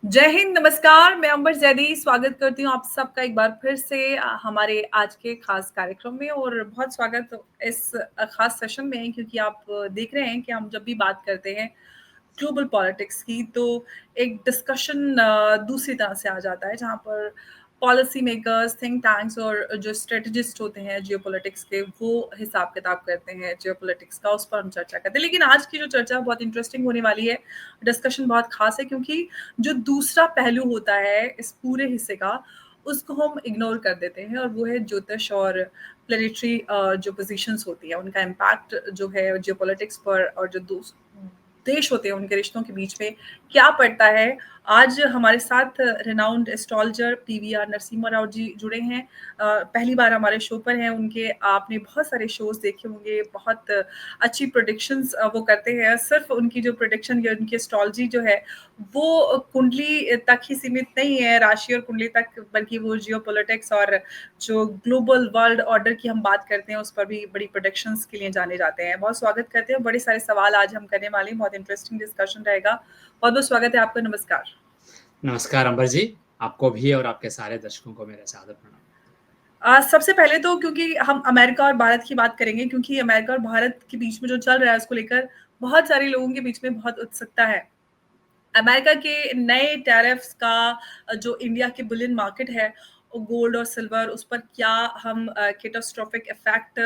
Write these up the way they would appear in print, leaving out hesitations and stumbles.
जय हिंद, नमस्कार। मैं अंबर जैदी स्वागत करती हूँ आप सबका एक बार फिर से हमारे आज के खास कार्यक्रम में और बहुत स्वागत इस खास सेशन में है क्योंकि आप देख रहे हैं कि हम जब भी बात करते हैं ग्लोबल पॉलिटिक्स की तो एक डिस्कशन दूसरी तरह से आ जाता है जहाँ पर पॉलिसी मेकर्स, थिंक टैंक्स और जो स्ट्रेटजिस्ट होते हैं जियोपॉलिटिक्स के वो हिसाब किताब करते हैं जियोपॉलिटिक्स का, उस पर हम चर्चा करते हैं। लेकिन आज की जो चर्चा बहुत इंटरेस्टिंग होने वाली है, डिस्कशन बहुत खास है क्योंकि जो दूसरा पहलू होता है इस पूरे हिस्से का, उसको हम इग्नोर कर देते हैं और वो है ज्योतिष और प्लेनेटरी जो पोजीशंस होती है, उनका इम्पैक्ट जो है जियोपॉलिटिक्स पर और जो देश होते हैं उनके रिश्तों के बीच में क्या पड़ता है। आज हमारे साथ रिनाउंड एस्ट्रोलॉजर पीवीआर नरसिम्हा राव जी जुड़े हैं। पहली बार हमारे शो पर हैं। उनके आपने बहुत सारे शोज देखे होंगे, बहुत अच्छी प्रोडिक्शंस वो करते हैं। सिर्फ उनकी जो प्रोडिक्शन या उनकी एस्ट्रोलॉजी जो है वो कुंडली तक ही सीमित नहीं है, राशि और कुंडली तक, बल्कि वो जियोपॉलिटिक्स और जो ग्लोबल वर्ल्ड ऑर्डर की हम बात करते हैं उस पर भी बड़ी प्रोडिक्शंस के लिए जाने जाते हैं। बहुत स्वागत करते हैं। बड़े सारे सवाल आज हम करने वाले हैं, बहुत इंटरेस्टिंग डिस्कशन रहेगा। बहुत बहुत स्वागत है आपका। नमस्कार। नमस्कार अंबर जी, आपको भी और आपके सारे दर्शकों को मेरा सादर प्रणाम। सबसे पहले तो क्योंकि हम अमेरिका और भारत की बात करेंगे, क्योंकि अमेरिका और भारत के बीच में जो चल रहा है उसको लेकर बहुत सारे लोगों के बीच में बहुत उत्सुकता है। अमेरिका के नए टैरिफ्स का जो इंडिया के बुलियन मार्केट है, गोल्ड और सिल्वर, उस पर क्या हम कैटास्ट्रोफिक इफेक्ट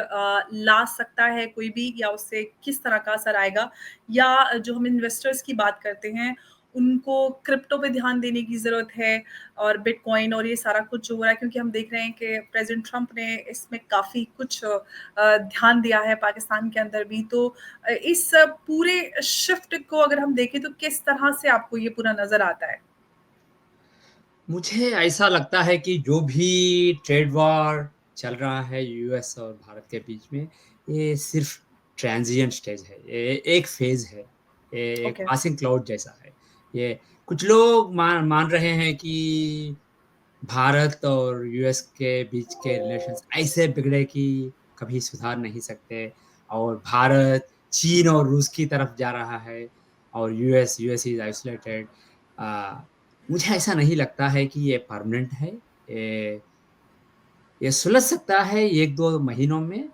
ला सकता है कोई भी, या उससे किस तरह का असर आएगा, या जो हम इन्वेस्टर्स की बात करते हैं उनको क्रिप्टो पे ध्यान देने की ज़रूरत है और बिटकॉइन और ये सारा कुछ जो हो रहा है, क्योंकि हम देख रहे हैं कि प्रेसिडेंट ट्रंप ने इसमें काफ़ी कुछ ध्यान दिया है पाकिस्तान के अंदर भी। तो इस पूरे शिफ्ट को अगर हम देखें तो किस तरह से आपको ये पूरा नज़र आता है? मुझे ऐसा लगता है कि जो भी ट्रेड वॉर चल रहा है यूएस और भारत के बीच में, ये सिर्फ ट्रांजिएंट स्टेज है, ये एक फेज़ है, ये एक ओके। पासिंग क्लाउड जैसा है। ये कुछ लोग मान मान रहे हैं कि भारत और यूएस के बीच के रिलेशंस ऐसे बिगड़े कि कभी सुधार नहीं सकते और भारत चीन और रूस की तरफ जा रहा है और यूएस इज़ आइसोलेटेड। अ, मुझे ऐसा नहीं लगता है कि ये परमानेंट है। ये सुलझ सकता है 1-2 महीनों में,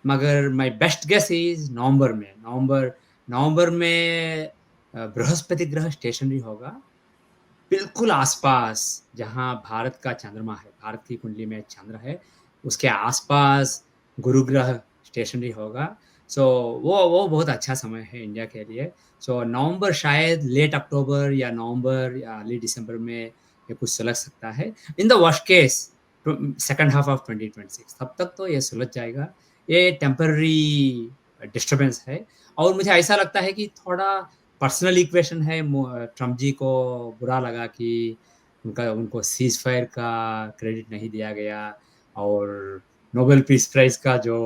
मगर माय बेस्ट गेस इज़ नवंबर में बृहस्पति ग्रह स्टेशनरी होगा। बिल्कुल आस-पास जहाँ भारत का चंद्रमा है, भारत की कुंडली में चंद्र है, उसके आस-पास गुरु ग्रह स्टेशनरी होगा। सो वो बहुत अच्छा समय है इंडिया के लिए। सो नवंबर शायद लेट अक्टूबर या नवंबर या अर्ली दिसंबर में ये कुछ सुलझ सकता है। In the worst case second half of 2026 तब तक तो ये सुलझ जाएगा। ये टेम्परेरी डिस्टर्बेंस है और मुझे ऐसा लगता है कि थोड़ा पर्सनल इक्वेशन है। ट्रम्प जी को बुरा लगा कि उनको सीज़फायर का क्रेडिट नहीं दिया गया और नोबेल पीस प्राइज़ का जो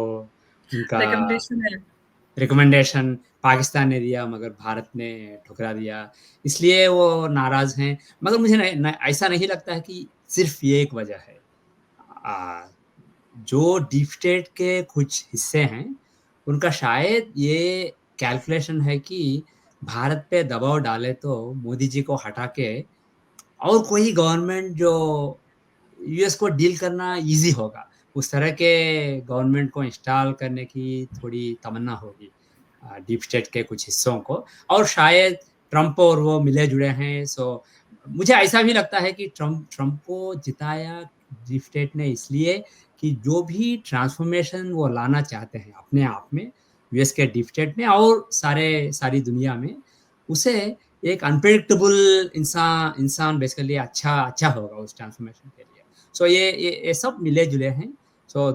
उनका रिकमेंडेशन है। रिकमेंडेशन पाकिस्तान ने दिया मगर भारत ने ठुकरा दिया, इसलिए वो नाराज़ हैं। मगर मुझे नहीं न ऐसा नहीं लगता है कि सिर्फ़ ये एक वजह है। अ, जो डीप स्टेट के कुछ हिस्से हैं, उनका शायद ये कैलकुलेशन है कि भारत पे दबाव डाले तो मोदी जी को हटा के और कोई गवर्नमेंट जो यूएस को डील करना ईज़ी होगा, उस तरह के गवर्नमेंट को इंस्टॉल करने की थोड़ी तमन्ना होगी डीप स्टेट के कुछ हिस्सों को और शायद ट्रम्प और वो मिले-जुले हैं। सो मुझे ऐसा भी लगता है कि ट्रम्प को जिताया डीप स्टेट ने इसलिए कि जो भी ट्रांसफ़ॉर्मेशन वो लाना चाहते हैं अपने आप में, यूएस के डीप स्टेट में और सारी दुनिया में, उसे एक अनप्रेडिक्टेबल इंसान बेसिकली अच्छा होगा उस ट्रांसफ़ॉर्मेशन के लिए। सो ये सब मिले-जुले हैं। सो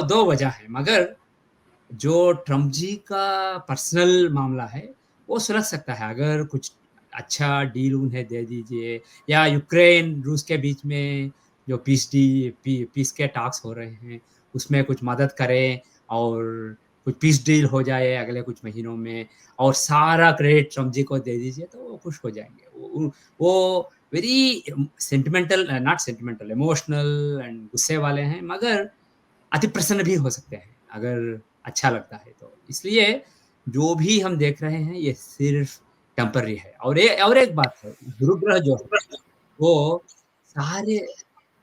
दो वजह हैं, मगर जो ट्रम्प जी का पर्सनल मामला है, वो सुलझ सकता है अगर कुछ अच्छा डील उन्हें दे दीजिए या यूक्रेन रूस के बीच में जो पीस के टॉक्स हो रहे हैं, उसमें कुछ मदद करें और कुछ पीस डील हो जाए अगले कुछ महीनों में और सारा क्रेडिट ट्रम्प जी को दे दीजिए, तो वो खुश हो जाएँगे। वो very sentimental not sentimental, emotional and गुस्से वाले हैं, मगर अति प्रसन्न भी हो सकते हैं, अगर अच्छा लगता है तो। इसलिए जो भी हम देख रहे हैं, ये सिर्फ़ टेम्पररी है। और एक बात है, गुरु ग्रह जो है, वो सारे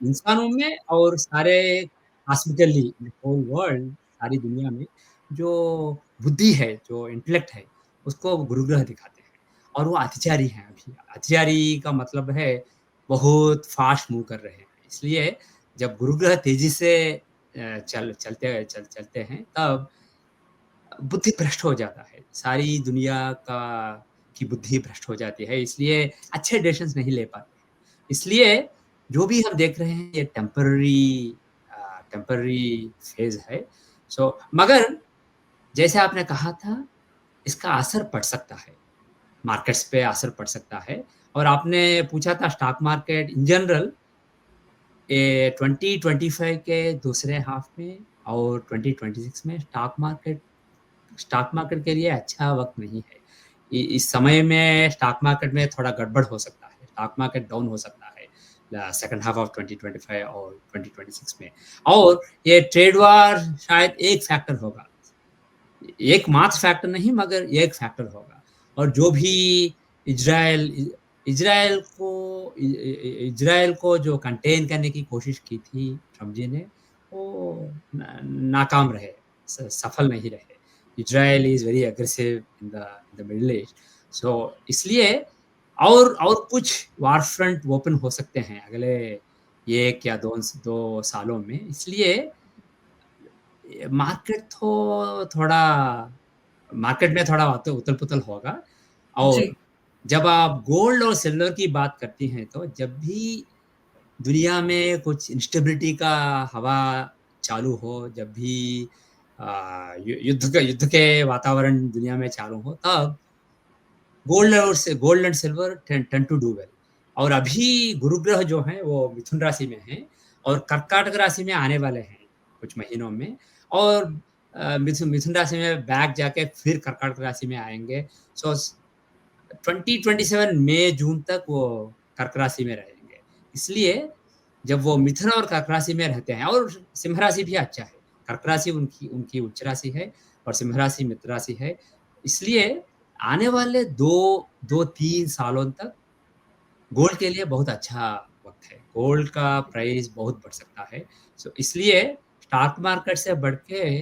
इंसानों में और सारे कॉस्मिकली होल वर्ल्ड, सारी दुनिया में जो बुद्धि है, जो इंटेलेक्ट है, उसको गुरु ग्रह दिखाते हैं और वो अतिचारी हैं अभी। अतिचारी का मतलब है बहुत फ़ास्ट मूव कर रहे हैं। इसलिए जब गुरु ग्रह तेज़ी से चलते हैं, तब बुद्धि भ्रष्ट हो जाता है। सारी दुनिया का की बुद्धि भ्रष्ट हो जाती है, इसलिए अच्छे डिसीज़न्स नहीं ले पाते हैं। इसलिए जो भी हम देख रहे हैं ये टेम्पररी फ़ेज़ है। मगर जैसे आपने कहा था, इसका असर पड़ सकता है, मार्केट्स पे असर पड़ सकता है और आपने पूछा था स्टॉक मार्केट इन जनरल 2025 के दूसरे हाफ में और 2026 में स्टॉक मार्केट के लिए अच्छा वक़्त नहीं है। इस समय में स्टॉक मार्केट में थोड़ा गड़बड़ हो सकता है, स्टॉक मार्केट डाउन हो सकता है सेकंड हाफ ऑफ 2025 और 2026 में। और ये ट्रेड वॉर शायद एक फैक्टर होगा। एकमात्र फैक्टर नहीं मगर एक फैक्टर होगा और जो भी इज़राइल इ इज़राइल को जो कंटेन करने की कोशिश की थी ट्रम्प जी ने, वो नाकाम रहे, सफल नहीं रहे। Israel is very aggressive in the middle east. इसलिए और कुछ वार फ्रंट ओपन हो सकते हैं अगले 1 या 2 सालों में। इसलिए मार्केट तो थोड़ा मार्केट में थोड़ा उथल-पुथल होगा जी। और जब आप गोल्ड और सिल्वर की बात करती हैं, तो जब भी दुनिया में कुछ इंस्टेबिलिटी का हवा चालू हो, जब भी युद्ध के वातावरण दुनिया में चालू हो, तब gold and silver tend to do well. और अभी गुरु ग्रह जो हैं, वो मिथुन राशि में हैं और कर्काटक राशि में आने वाले हैं कुछ महीनों में और मिथुन मिथुन राशि में बैक जाके फिर कर्काटक राशि में आएँगे। सो 2027 मई जून तक वो कर्क राशि में रहेंगे। इसलिए जब वो मिथुन और कर्क राशि में रहते हैं और सिंह राशि भी अच्छा है। कर्क राशि उनकी उनकी उच्च राशि है और सिंह राशि मित्र राशि है। इसलिए आने वाले 2-3 सालों तक गोल्ड के लिए बहुत अच्छा वक़्त है। गोल्ड का प्राइस बहुत बढ़ सकता है। इसलिए स्टॉक मार्केट से बढ़ के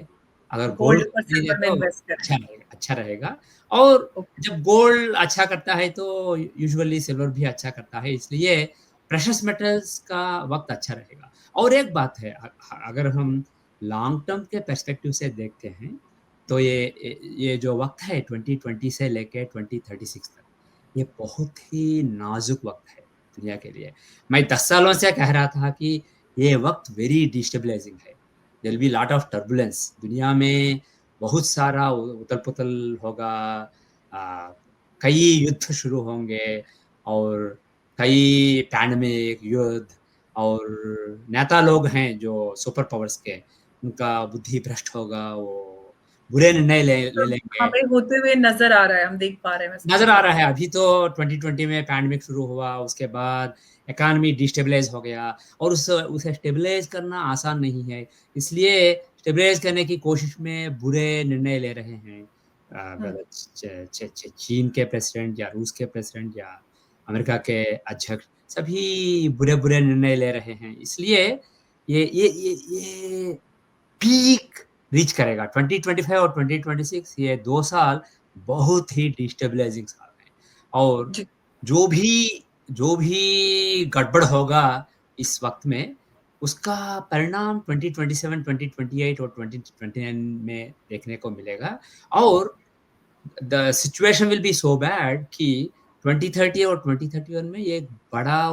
अगर गोल्ड गोल्ड और खरीदें सिल्वर में तो इन्वेस्ट करें। अच्छा रहेगा और ओके। जब गोल्ड अच्छा करता है तो यूजुअली सिल्वर भी अच्छा करता है। इसलिए प्रेशियस मेटल्स का वक़्त अच्छा रहेगा। और एक बात है अगर हम लॉन्ग टर्म के पर्सपेक्टिव से देखते हैं, तो ये जो वक़्त है 2020 से लेके 2036 तक, ये बहुत ही नाज़ुक वक़्त है दुनिया के लिए। मैं 10 सालों से कह रहा था कि ये वक़्त वेरी डिस्टेबलाइजिंग है। There will be lot of turbulence दुनिया में बहुत सारा उथल-पुथल होगा अ, कई युद्ध शुरू होंगे और कई पैंडेमिक, युद्ध और नेता लोग हैं जो सुपर पावर्स के, उनका बुद्धि भ्रष्ट होगा, वो बुरे निर्णय ले मतलब लेंगे। हमें होते हुए नज़र आ रहा है, हम देख पा रहे हैं, मैं समझ नज़र आ पा रहा रही है, हूँ। अभी तो 2020 में पैंडेमिक शुरू हुआ, उसके बाद इकॉनमी डिस्टेबलाइज़ हो गया और उसे स्टेबलाइज़ करना आसान नहीं है। इसलिए स्टेबलाइज़ करने की कोशिश में बुरे निर्णय ले रहे हैं हुँ। वेदर च च च चीन के प्रेसिडेंट या रूस के प्रेसिडेंट या अमेरिका के अध्यक्ष, सभी बुरे-बुरे निर्णय ले रहे हैं। इसलिए ये पीक रीच करेगा। 2025 और 2026 ये 2 साल बहुत ही डिस्टेबलाइजिंग साल हैं और जी। जो भी जो भी गड़बड़ होगा इस वक़्त में, उसका परिणाम 2027, 2028 और 2029 में देखने को मिलेगा और the situation will be so bad कि 2030 और 2031 में ये एक बड़ा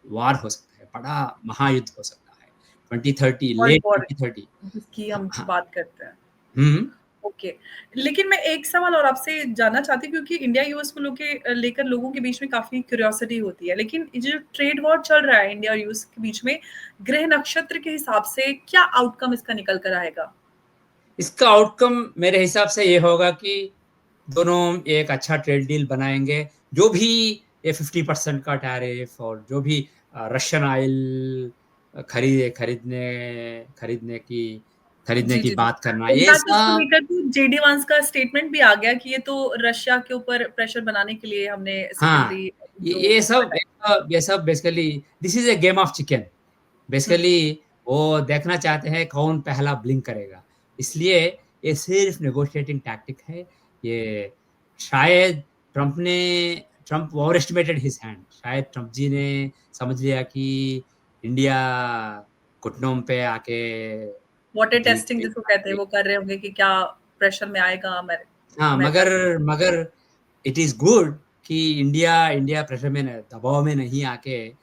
वार हो सकता है, बड़ा महायुद्ध हो सकता है। 2030 वर्ल्ड लेट वॉर 2030 जिसकी हाँ, हम हाँ। बात करते हैं। हुँ। ओके। लेकिन मैं एक सवाल और आपसे जानना चाहती हूँ क्योंकि इंडिया यूएस को लेकर लोगों के बीच में काफ़ी क्यूरियोसिटी होती है। लेकिन ये जो ट्रेड वॉर चल रहा है इंडिया और यूएस के बीच में, ग्रह नक्षत्र के हिसाब से क्या आउटकम इसका निकल कर आएगा? इसका आउटकम मेरे हिसाब से ये होगा कि दोनों एक अच्छा ट्रेड डील बनाएँगे। जो भी ये 50% का टैरिफ और जो भी रशियन ऑयल खरीदने खरीदने की खरीदने जी, की जी, जी। बात करना, ये इनफैक्ट उसको सब। लेकर तो जेडी वांस का स्टेटमेंट भी आ गया कि ये तो रशिया के ऊपर प्रेशर बनाने के लिए हमने हाँ, सेकेंडरी ये जो ये सब बनाई। ये सब basically this is a game of chicken. Hmm, basically वो देखना चाहते हैं कौन पहला ब्लिंक करेगा। इसलिए ये सिर्फ़ नेगोशिएटिंग टैक्टिक है। ये शायद ट्रम्प ने Trump over estimated his hand. शायद ट्रम्प जी ने समझ लिया कि इंडिया घुटनों पे आके वाटर गिर टेस्टिंग जिसको कहते हैं गई। वो कर रहे होंगे कि क्या प्रेशर में आएगा हाँ, अमेरिका मगर के। मगर इट इज़ गुड कि इंडिया इंडिया प्रेशर में न दबाव में नहीं आके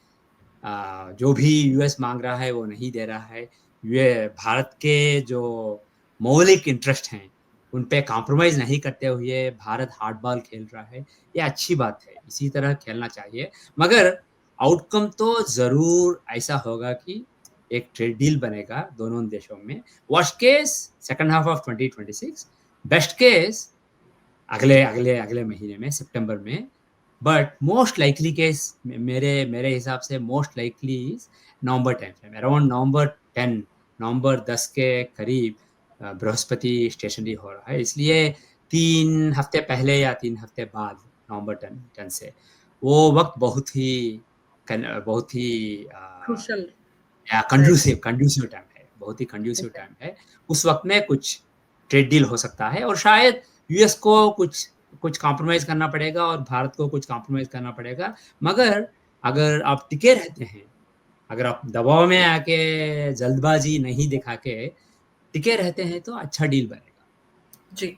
जो भी यूएस माँग रहा है वो नहीं दे रहा है। ये भारत के जो मौलिक इंटरेस्ट हैं, उन पे कॉम्प्रोमाइज़ नहीं करते हुए भारत हार्ड बॉल खेल रहा है, ये अच्छी बात है। इसी तरह खेलना चाहिए। मगर आउटकम तो ज़रूर ऐसा होगा कि एक ट्रेड डील बनेगा दोनों देशों में। Worst case second half of 2026, best case अगले अगले अगले महीने में सितंबर में। बट मोस्ट लाइकली केस मेरे मेरे हिसाब से most likely is November timeframe, around November 10, नवंबर 10 के करीब बृहस्पति स्टेशनरी हो रहा है। इसलिए 3 हफ्ते पहले या 3 हफ्ते बाद नवंबर 10 से, वो वक़्त बहुत ही क्रूशियल या रहेगा। कंड्यूसिव टाइम है, बहुत ही कंड्यूसिव ओके। टाइम है। उस वक़्त में कुछ ट्रेड डील हो सकता है और शायद यूएस को कुछ कुछ कॉम्प्रोमाइज़ करना पड़ेगा और भारत को कुछ कॉम्प्रोमाइज़ करना पड़ेगा। मगर अगर आप टिके रहते हैं, अगर आप दबाव में आके जल्दबाज़ी नहीं दिखा के टिके रहते हैं तो अच्छा डील बनेगा। जी।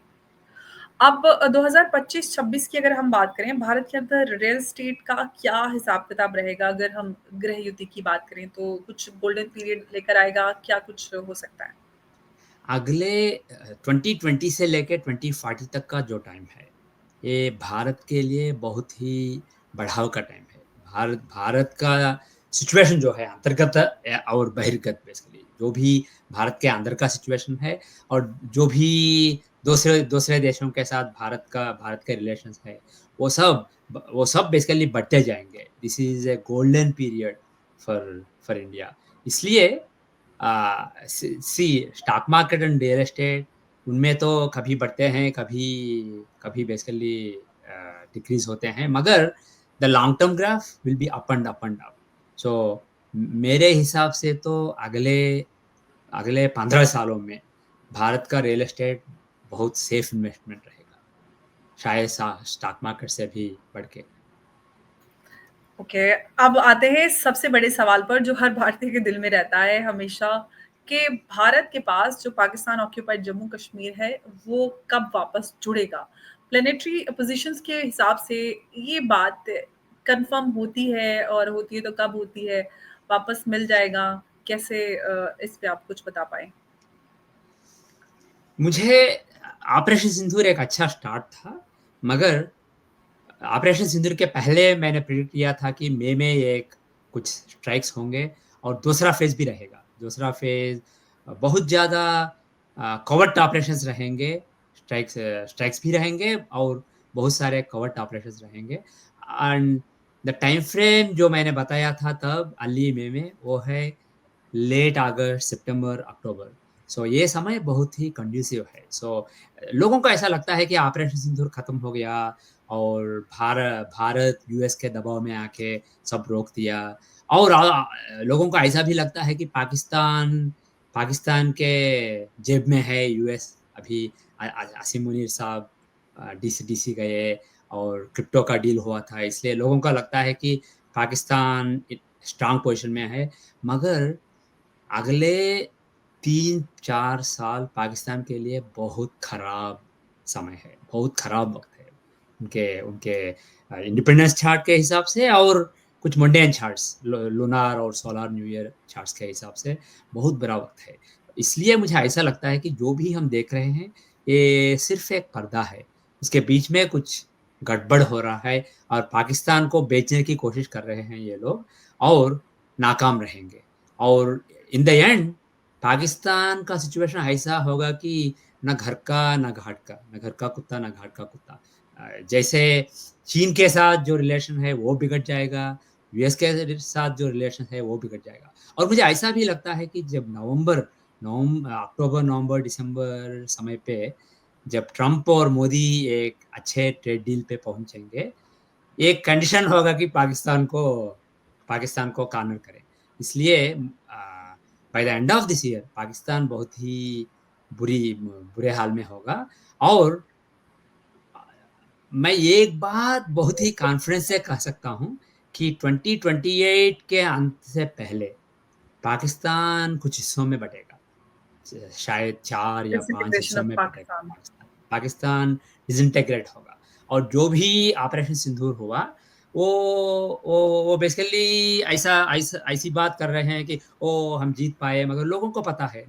अब 2025-26 की अगर हम बात करें, भारत के अंदर रियल एस्टेट का क्या हिसाब-किताब रहेगा? अगर हम गृह युति की बात करें, तो कुछ गोल्डन पीरियड लेकर आएगा, क्या कुछ हो सकता है? अगले 2020 से लेके 2040 तक का जो टाइम है, ये भारत के लिए बहुत ही बढ़ाव का टाइम है। भारत भारत का सिचुएशन जो है अंतर्गत और बहिर्गत बेसिकली जो भी भारत के अंदर का सिचुएशन है और जो भी दूसरे दूसरे देशों के साथ भारत के रिलेशंस है, वो सब बेसिकली बढ़ते जाएँगे। This is a golden period for India. इसलिए सी stock market and real estate उनमें तो कभी बढ़ते हैं, कभी कभी बेसिकली डिक्रीज़ होते हैं, मगर the long term graph will be up and up and up. So मेरे हिसाब से तो अगले अगले 15 सालों में भारत का रियल एस्टेट बहुत सेफ इन्वेस्टमेंट रहेगा, शायद स्टॉक मार्केट से भी बढ़ के। ओके, अब आते हैं सबसे बड़े सवाल पर जो हर भारतीय के दिल में रहता है हमेशा कि भारत के पास जो पाकिस्तान ऑक्यूपाइड जम्मू कश्मीर है, वो कब वापस जुड़ेगा? प्लैनेटरी पोज़ीशंस के हिसाब से ये बात कन्फर्म होती है और होती है तो कब होती है? वापस मिल जाएगा? कैसे इस पे आप कुछ बता पाएँ? मुझे ऑपरेशन सिंदूर एक अच्छा स्टार्ट था, मगर ऑपरेशन सिंदूर के पहले मैंने प्रेडिक्ट किया था कि मई में ये एक कुछ स्ट्राइक्स होंगे और दूसरा फ़ेज़ भी रहेगा। दूसरा फ़ेज़ बहुत ज़्यादा कॉवर्ट ऑपरेशंस रहेंगे, स्ट्राइक्स भी रहेंगे और बहुत सारे कॉवर्ट ऑपरेशंस रहेंगे एंड द टाइम फ्रेम जो मैंने बताया था तब अर्ली मई में, वो है लेट अगस्त, सितंबर, अक्टूबर। सो ये समय बहुत ही कंड्यूसिव है। सो लोगों को ऐसा लगता है कि ऑपरेशन सिंदूर खत्म हो गया और भारत यूएस के दबाव में आके सब रोक दिया और लोगों को ऐसा भी लगता है कि पाकिस्तान के जेब में है यूएस। अभी आसिम मुनीर साहब डीसी गए और क्रिप्टो का डील हुआ था, इसलिए लोगों का लगता है कि पाकिस्तान स्ट्रॉन्ग पोज़ीशन में है। मगर अगले 3-4 साल पाकिस्तान के लिए बहुत खराब समय है, बहुत खराब वक़्त है। उनके उनके इंडिपेंडेंस चार्ट के हिसाब से और कुछ मंडेन चार्ट्स लूनार और सोलार न्यू ईयर चार्ट्स के हिसाब से बहुत बुरा वक़्त है। इसलिए मुझे ऐसा लगता है कि जो भी हम देख रहे हैं, ये सिर्फ़ एक पर्दा है। इसके बीच में कुछ गड़बड़ हो रहा है और पाकिस्तान को बेचने की कोशिश कर रहे हैं ये लोग और नाकाम रहेंगे। और इन द एंड पाकिस्तान का सिचुएशन ऐसा होगा कि ना घर का, ना घाट का, ना घर का कुत्ता, ना घाट का कुत्ता। जैसे चीन के साथ जो रिलेशन है वो बिगड़ जाएगा, यूएस के साथ जो रिलेशन है वो बिगड़ जाएगा। और मुझे ऐसा भी लगता है कि जब नवंबर अक्टूबर, नवंबर, दिसंबर समय पे जब ट्रंप और मोदी एक अच्छे ट्रेड डील पे पहुंचेंगे, एक कंडीशन होगा कि पाकिस्तान को कॉर्नर करें। इसलिए by the end of this year Pakistan बहुत ही बुरे हाल में होगा। और मैं एक बात बहुत ही कॉन्फिडेंस से कह सकता हूँ कि 2028 के अंत से पहले पाकिस्तान कुछ हिस्सों में बटेगा। शायद 4 या 5 डिसइंटीग्रेशन हिस्सों ऑफ में बटेगा पाकिस्तान। पाकिस्तान। पाकिस्तान डिसइंटीग्रेट होगा और जो भी ऑपरेशन सिंदूर हुआ वो वो बेसिकली ऐसी बात कर रहे हैं कि ओ हम जीत पाए, मगर लोगों को पता है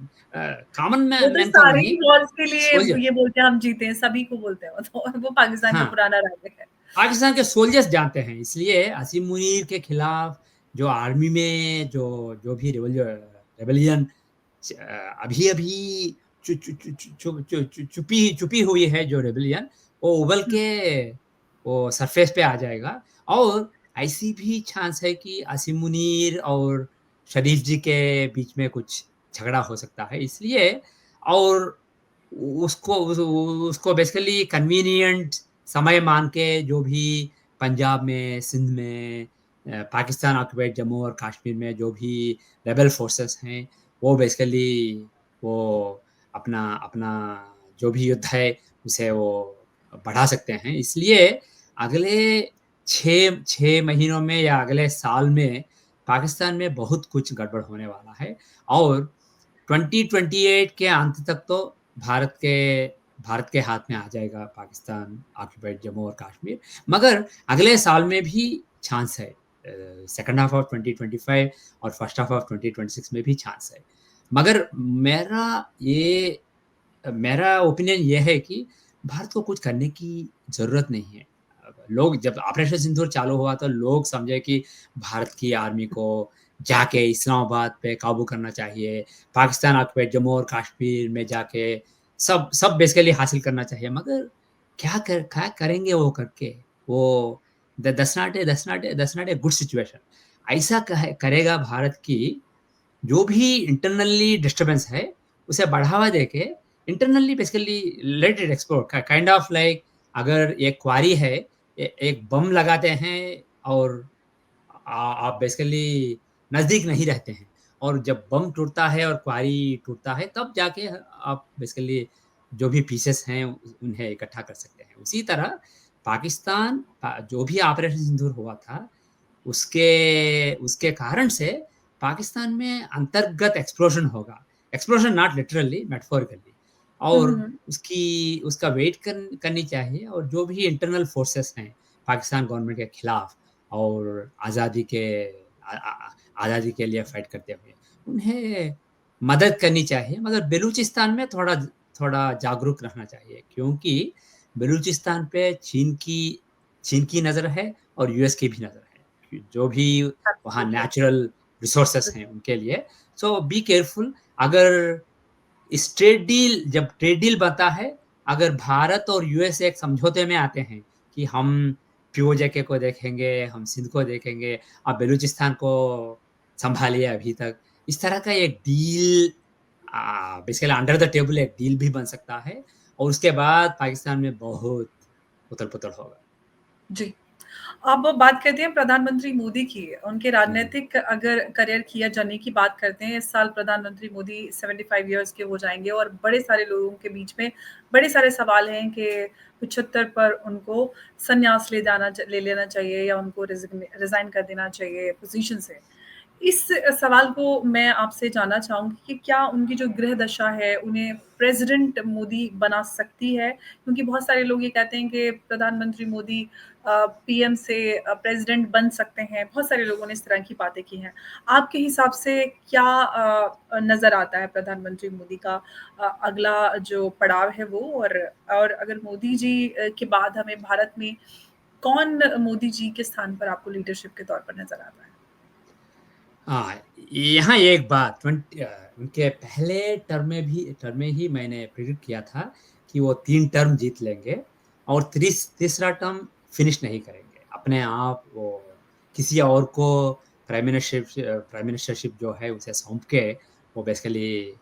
कॉमन वो तो मैन को सारे ही नहीं, वॉर्स के लिए सोल्जर। ये बोलते हैं हम जीते हैं, सभी को बोलते हैं वो पाकिस्तान का हाँ, पुराना रवैया है। पाकिस्तान के सोल्जर्स जानते हैं, इसलिए असीम मुनीर के खिलाफ जो आर्मी में जो भी रेबेलियन अभी अभी चुपी हुई है जो रेबेलियन, वो उबल हुँ, के वो सरफेस पे आ जाएगा। और ऐसी भी चांस है कि असीम मुनीर और शरीफ जी के बीच में कुछ झगड़ा हो सकता है, इसलिए और उसको बेसिकली कन्वीनिएंट समय मान के जो भी पंजाब में, सिंध में, पाकिस्तान ऑक्युपाइड जम्मू और कश्मीर में जो भी रेबल फोर्सेस हैं, वो बेसिकली वो अपना अपना जो भी युद्ध है उसे वो बढ़ा सकते हैं। इसलिए अगले 6 महीनों में या अगले साल में पाकिस्तान में बहुत कुछ गड़बड़ होने वाला है। और 2028 के अंत तक तो भारत के भारत के हाथ में आ जाएगा पाकिस्तान ऑक्युपाइड जम्मू और कश्मीर। मगर अगले साल में भी चांस है, सेकंड हाफ ऑफ 2025 और फर्स्ट हाफ ऑफ 2026 में भी चांस है। मगर मेरा ये मेरा ओपिनियन ये है कि भारत को कुछ करने की ज़रूरत नहीं है। लोग जब ऑपरेशन सिंदूर चालू हुआ तो लोग समझे कि भारत की आर्मी को जाके इस्लामाबाद पे काबू करना चाहिए, पाकिस्तान ऑक्युपाइड जम्मू और कश्मीर में जाके सब सब बेसिकली हासिल करना चाहिए। मगर क्या करेंगे वो करके? वो that's not a good situation. ऐसा कहे करेगा भारत की जो भी इंटरनली डिस्टर्बेंस है, उसे बढ़ावा देके internally basically let it explore kind of like अगर एक क्वारी है, एक बम लगाते हैं और आप बेसिकली नज़दीक नहीं रहते हैं और जब बम टूटता है और क्वारी टूटता है तब जाके आप बेसिकली जो भी पीसेस हैं उन्हें इकट्ठा कर सकते हैं। उसी तरह जो भी ऑपरेशन सिंदूर हुआ था उसके उसके कारण से पाकिस्तान में अंतर्गत एक्सप्लोजन होगा। Explosion not literally, metaphorically. Hmm, hmm, और हुँ। उसका वेट करनी चाहिए और जो भी इंटरनल फोर्सेस हैं पाकिस्तान गवर्नमेंट के खिलाफ और आज़ादी के लिए फाइट करते हुए, उन्हें मदद करनी चाहिए। मगर बलूचिस्तान में थोड़ा थोड़ा जागरूक रहना चाहिए क्योंकि बलूचिस्तान पे चीन की नज़र है और यूएस की भी नज़र है। जो भी वहाँ एब्सोल्युटली। नेचुरल रिसोर्सेस हैं उनके लिए। सो बी केयरफुल। अगर जब ट्रेड डील बनता है, अगर भारत और यूएस एक समझौते में आते हैं कि हम पीओजे को देखेंगे, हम सिंध को देखेंगे, आप बलूचिस्तान को सँभालिए अभी तक। इस तरह का एक deal basically under the table एक डील भी बन सकता है और उसके बाद पाकिस्तान में बहुत उथल-पुथल होगा। जी। अब बात करते हैं प्रधानमंत्री मोदी की। उनके हुँ, हुँ। राजनैतिक अगर करियर की या जर्नी की बात करते हैं, इस साल प्रधानमंत्री मोदी 75 इयर्स के हो जाएँगे और बड़े सारे लोगों के बीच में बड़े सारे सवाल हैं कि 75 पर उनको संन्यास ले लेना चाहिए या उनको रिज़ाइन कर देना चाहिए पोज़ीशन से। इस सवाल को मैं आपसे जानना चाहूँगी कि क्या उनकी जो गृह दशा है, उन्हें प्रेज़िडेंट मोदी बना सकती है? क्योंकि बहुत सारे लोग ये कहते हैं कि प्रधानमंत्री मोदी पीएम से प्रेज़िडेंट बन सकते हैं। बहुत सारे लोगों ने इस तरह की बातें की हैं। आपके हिसाब से क्या नज़र आता है प्रधानमंत्री मोदी का अगला जो पड़ाव है वो और अगर मोदी जी के बाद हमें भारत में कौन मोदी जी के स्थान पर आपको लीडरशिप के तौर पर नज़र आता है? हाँ, यहाँ एक बात उनके पहले टर्म में ही मैंने प्रेडिक्ट किया था कि वो 3 टर्म जीत लेंगे और तीसरा टर्म फिनिश नहीं करेंगे। अपने आप वो किसी और को प्राइम मिनिस्टरशिप जो है उसे सौंप के वो बेसिकली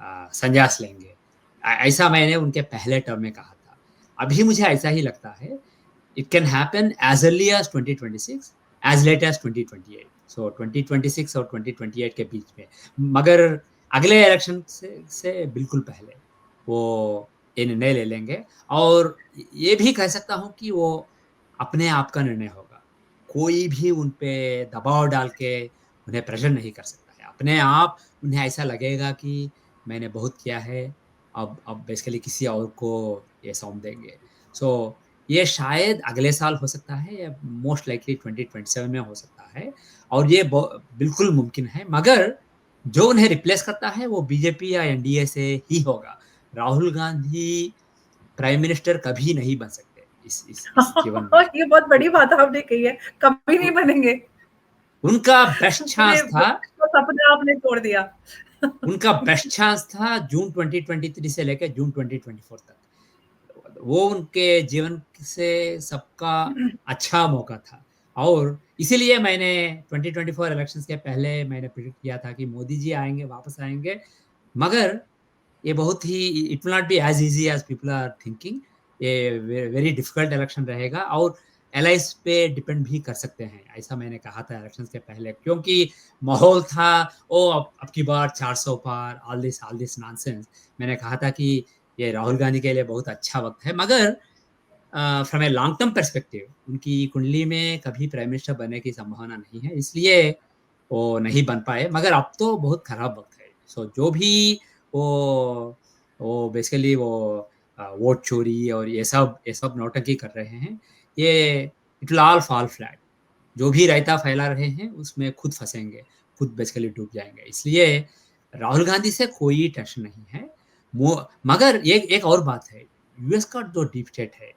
संन्यास लेंगे। ऐसा मैंने उनके पहले टर्म में कहा था। अभी मुझे ऐसा ही लगता है, it can happen as early as 2026, as late as 2028। So 2026 और 2028 के बीच में। मगर अगले इलेक्शन से बिल्कुल पहले वो ये निर्णय ले लेंगे, और ये भी कह सकता हूँ कि वो अपने आप का निर्णय होगा। कोई भी उन पे दबाव डाल के उन्हें प्रेशर नहीं कर सकता है। अपने आप उन्हें ऐसा लगेगा कि मैंने बहुत किया है, अब बेसिकली किसी और को ये सौंप देंगे। सो ये शायद अगले साल हो सकता है, या मोस्ट लाइकली 2027 में हो सकता है, और ये बिल्कुल मुमकिन है। मगर जो उन्हें रिप्लेस करता है वो बीजेपी या एनडीए से ही होगा। राहुल गांधी प्राइम मिनिस्टर कभी नहीं बन सकते इस जीवन में। ये बहुत बड़ी बात आपने कही है, कभी नहीं बनेंगे। उनका बेस्ट पूरे चांस था, विपक्ष का सपना आपने तोड़ दिया। उनका बेस्ट चांस था जून 2023 से लेकर जून 2024 तक। वो उनके जीवन से सबका अच्छा मौका था, और इसीलिए मैंने 2024 इलेक्शंस के पहले मैंने प्रेडिक्ट किया था कि मोदी जी आएँगे, वापस आएँगे। मगर ये बहुत ही, it will not be as easy as people are thinking. ये वेरी डिफिकल्ट इलेक्शन रहेगा, और एलाइज़ पे डिपेंड भी कर सकते हैं। ऐसा मैंने कहा था इलेक्शंस के पहले, क्योंकि माहौल था, ओह! अब की बार 400 पार, ऑल दिस नॉनसेंस। मैंने कहा था कि ये राहुल गांधी के लिए बहुत अच्छा वक़्त है, मगर from a long term perspective उनकी कुंडली में कभी प्राइम मिनिस्टर बनने की संभावना नहीं है, इसलिए वो नहीं बन पाए। मगर अब तो बहुत खराब वक़्त है। सो जो भी वो बेसिकली वो वोट चोरी और ये सब नौटंकी कर रहे हैं, ये it will all fall flat. जो भी रायता फैला रहे हैं, उसमें खुद फँसेंगे, खुद बेसिकली डूब जाएँगे। इसलिए राहुल गांधी से कोई टेंशन नहीं है। मो मगर ये एक और बात है, यूएस का जो डीप स्टेट है,